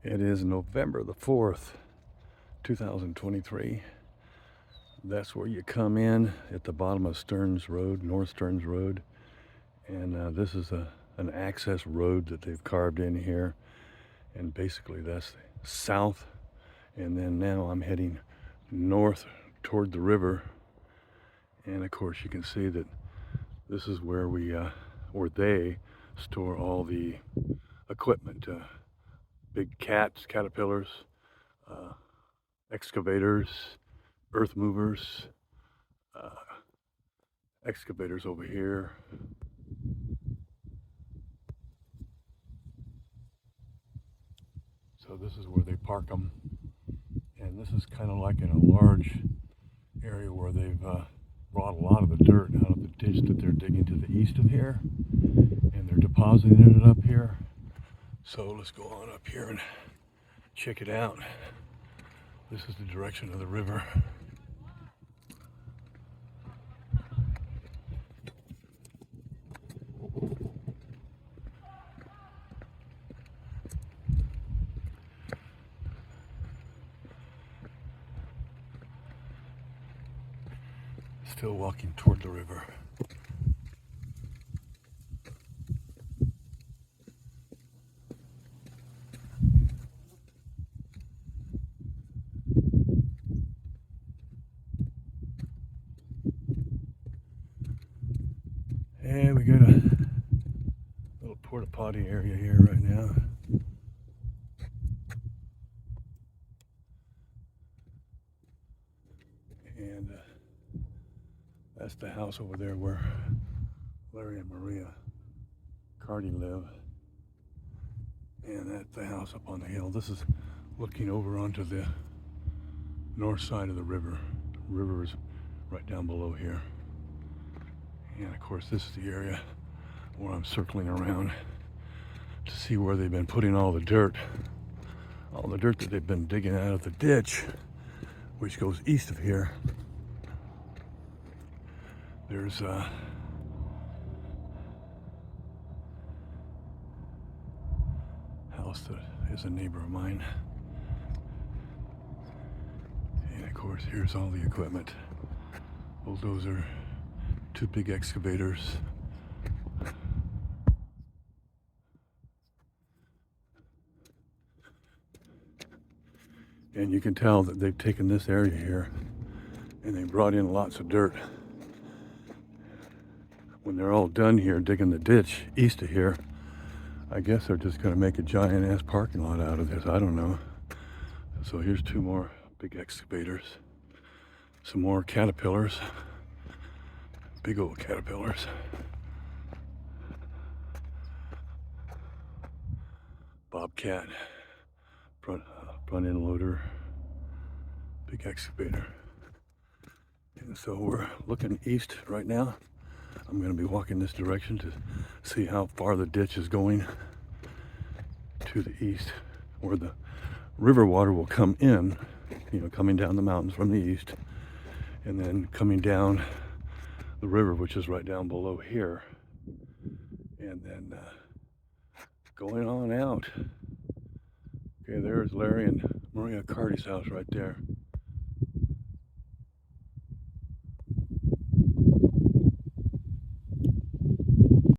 It is November the 4th, 2023. That's where you come in at the bottom of Stearns Road, North Stearns Road. And this is an access road that they've carved in here. And basically that's south. And then now I'm heading north toward the river. And of course you can see that this is where they store all the equipment. Big caterpillars, excavators, earth movers, excavators over here. So this is where they park them. And this is kind of like in a large area where they've brought a lot of the dirt out of the ditch that they're digging to the east of here. And they're depositing it up here. So let's go on up here and check it out. This is the direction of the river. Still walking toward the river. And we got a little porta potty area here right now. And that's the house over there where Larry and Maria Cardi live. And that's the house up on the hill. This is looking over onto the north side of the river. The river is right down below here. And of course this is the area where I'm circling around to see where they've been putting all the dirt that they've been digging out of the ditch, which goes east of here. There's a house that is a neighbor of mine. And of course here's all the equipment. Bulldozer, 2 big excavators. And you can tell that they've taken this area here and they brought in lots of dirt. When they're all done here digging the ditch east of here, I guess they're just going to make a giant ass parking lot out of this. I don't know. So here's 2 more big excavators, some more caterpillars, big old caterpillars. Bobcat, front end loader, big excavator. And so we're looking east right now. I'm going to be walking this direction to see how far the ditch is going to the east, where the river water will come in, coming down the mountains from the east, and then coming down the river, which is right down below here, and then going on out. Okay, there's Larry and Maria Cardi's house right there.